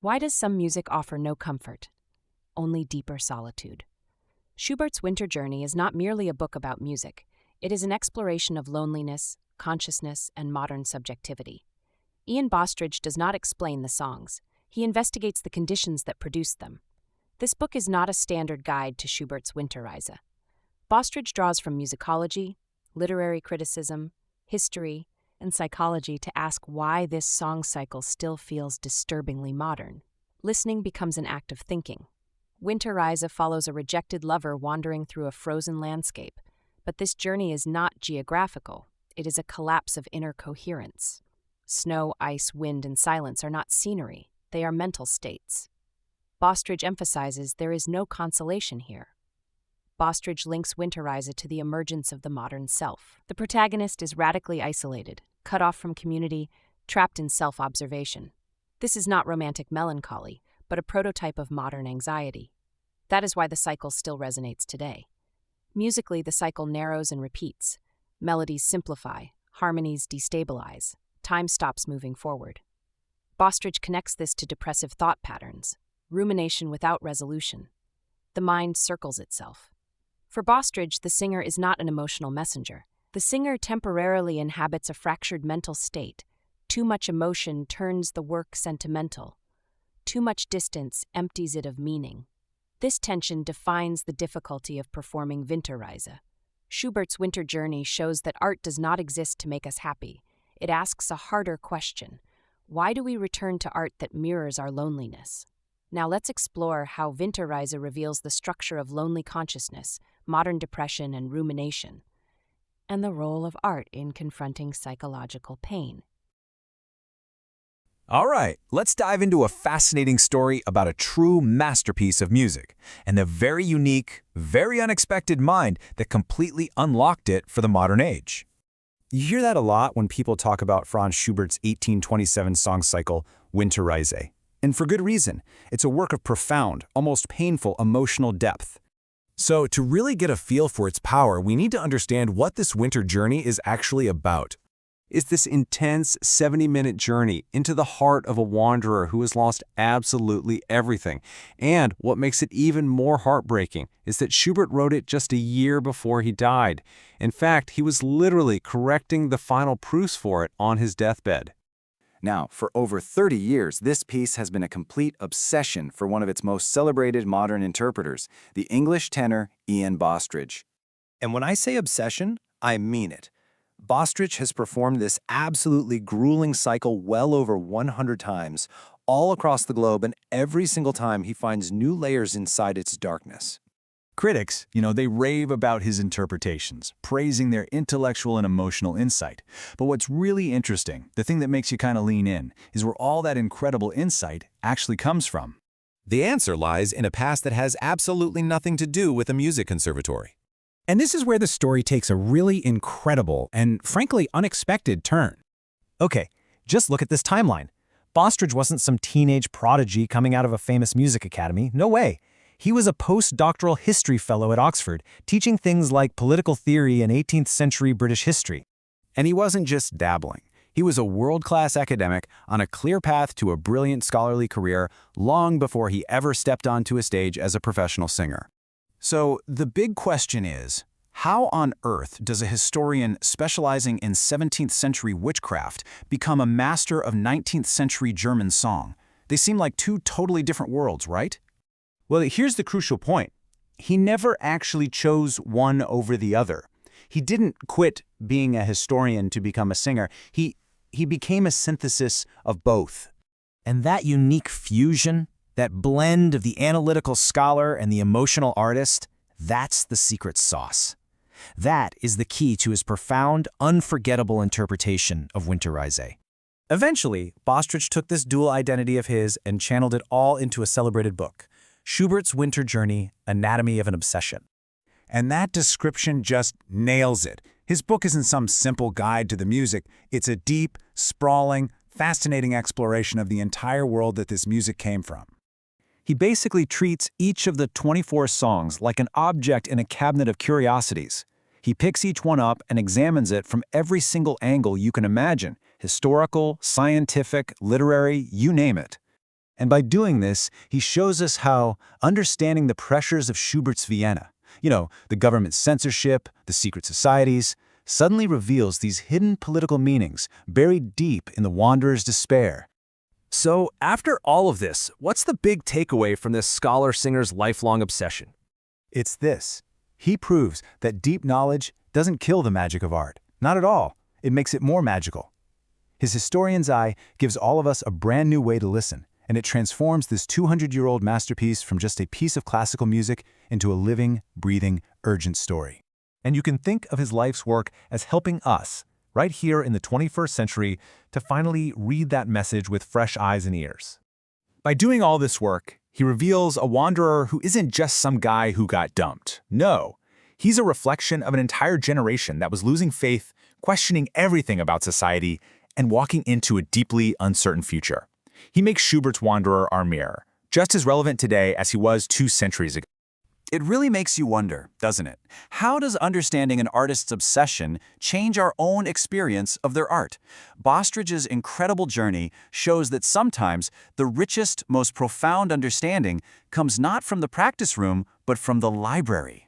Why does some music offer no comfort, only deeper solitude? Schubert's Winter Journey is not merely a book about music. It is an exploration of loneliness, consciousness, and modern subjectivity. Ian Bostridge does not explain the songs. He investigates the conditions that produced them. This book is not a standard guide to Schubert's Winterreise. Bostridge draws from musicology, literary criticism, history, and psychology to ask why this song cycle still feels disturbingly modern. Listening becomes an act of thinking. Winterreise follows a rejected lover wandering through a frozen landscape, but this journey is not geographical. It is a collapse of inner coherence. Snow, ice, wind, and silence are not scenery. They are mental states. Bostridge emphasizes there is no consolation here. Bostridge links Winterreise to the emergence of the modern self. The protagonist is radically isolated, cut off from community, trapped in self-observation. This is not romantic melancholy, but a prototype of modern anxiety. That is why the cycle still resonates today. Musically, the cycle narrows and repeats. Melodies simplify, harmonies destabilize, time stops moving forward. Bostridge connects this to depressive thought patterns, rumination without resolution. The mind circles itself. For Bostridge, the singer is not an emotional messenger. The singer temporarily inhabits a fractured mental state. Too much emotion turns the work sentimental. Too much distance empties it of meaning. This tension defines the difficulty of performing Winterreise. Schubert's Winter Journey shows that art does not exist to make us happy. It asks a harder question. Why do we return to art that mirrors our loneliness? Now let's explore how Winterreise reveals the structure of lonely consciousness, modern depression, and rumination, and the role of art in confronting psychological pain. All right, let's dive into a fascinating story about a true masterpiece of music and the very unique, very unexpected mind that completely unlocked it for the modern age. You hear that a lot when people talk about Franz Schubert's 1827 song cycle, Winterreise. And for good reason. It's a work of profound, almost painful emotional depth. So to really get a feel for its power, we need to understand what this winter journey is actually about. It's this intense 70-minute journey into the heart of a wanderer who has lost absolutely everything. And what makes it even more heartbreaking is that Schubert wrote it just a year before he died. In fact, he was literally correcting the final proofs for it on his deathbed. Now, for over 30 years, this piece has been a complete obsession for one of its most celebrated modern interpreters, the English tenor Ian Bostridge. And when I say obsession, I mean it. Bostridge has performed this absolutely grueling cycle well over 100 times, all across the globe, and every single time he finds new layers inside its darkness. Critics, they rave about his interpretations, praising their intellectual and emotional insight. But what's really interesting, the thing that makes you kind of lean in, is where all that incredible insight actually comes from. The answer lies in a past that has absolutely nothing to do with a music conservatory. And this is where the story takes a really incredible and, frankly, unexpected turn. Okay, just look at this timeline. Bostridge wasn't some teenage prodigy coming out of a famous music academy. No way. He was a postdoctoral history fellow at Oxford, teaching things like political theory and 18th century British history. And he wasn't just dabbling. He was a world-class academic on a clear path to a brilliant scholarly career long before he ever stepped onto a stage as a professional singer. So the big question is, how on earth does a historian specializing in 17th century witchcraft become a master of 19th century German song? They seem like two totally different worlds, right? Well, here's the crucial point. He never actually chose one over the other. He didn't quit being a historian to become a singer. He became a synthesis of both. And that unique fusion, that blend of the analytical scholar and the emotional artist, that's the secret sauce. That is the key to his profound, unforgettable interpretation of Winterreise. Eventually, Bostridge took this dual identity of his and channeled it all into a celebrated book, Schubert's Winter Journey, Anatomy of an Obsession. And that description just nails it. His book isn't some simple guide to the music. It's a deep, sprawling, fascinating exploration of the entire world that this music came from. He basically treats each of the 24 songs like an object in a cabinet of curiosities. He picks each one up and examines it from every single angle you can imagine, historical, scientific, literary, you name it. And by doing this, he shows us how understanding the pressures of Schubert's Vienna, the government censorship, the secret societies, suddenly reveals these hidden political meanings buried deep in the wanderer's despair. So, after all of this, what's the big takeaway from this scholar-singer's lifelong obsession? It's this. He proves that deep knowledge doesn't kill the magic of art. Not at all. It makes it more magical. His historian's eye gives all of us a brand new way to listen, and it transforms this 200-year-old masterpiece from just a piece of classical music into a living, breathing, urgent story. And you can think of his life's work as helping us, right here in the 21st century, to finally read that message with fresh eyes and ears. By doing all this work, he reveals a wanderer who isn't just some guy who got dumped. No, he's a reflection of an entire generation that was losing faith, questioning everything about society, and walking into a deeply uncertain future. He makes Schubert's Wanderer our mirror, just as relevant today as he was 2 centuries ago. It really makes you wonder, doesn't it? How does understanding an artist's obsession change our own experience of their art? Bostridge's incredible journey shows that sometimes the richest, most profound understanding comes not from the practice room, but from the library.